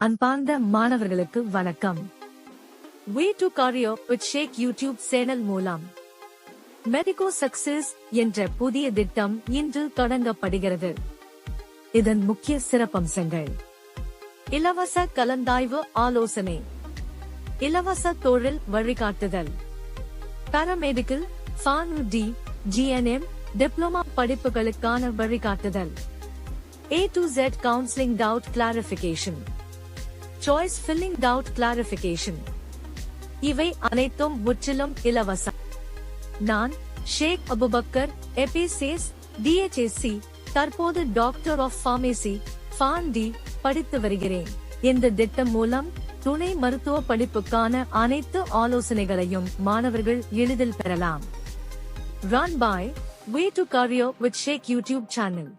அன்பார்ந்த மாணவர்களுக்கு வணக்கம். Way to Career with Sheikh YouTube channel மூலம் மெடிகோ சக்சஸ் என்ற புதிய திட்டம் இன்று தொடங்கப்படுகிறது. இதன் முக்கிய சிறப்பம்சங்கள்: இலவச கலந்தாய்வு ஆலோசனை, இலவச தொழில் வழிகாட்டுதல், பாராமெடிக்கல், PharmD, GNM, டிப்ளமா படிப்புகளுக்கான வழிகாட்டுதல், A to Z counseling doubt clarification, choice filling doubt clarification. இவை அனைத்தும் முற்றிலும் இலவசம். நான் ஷேக் அபுபக்கர், எபிசிஎஸ், DHSC, தற்போது டாக்டர் ஆஃப் பார்மசி, PharmD படித்து வருகிறேன். இந்த திட்டம் மூலம் துணை மருத்துவ படிப்புக்கான அனைத்து ஆலோசனைகளையும் மாணவர்கள் எளிதில் பெறலாம். Run by Way to Career with Sheikh YouTube channel.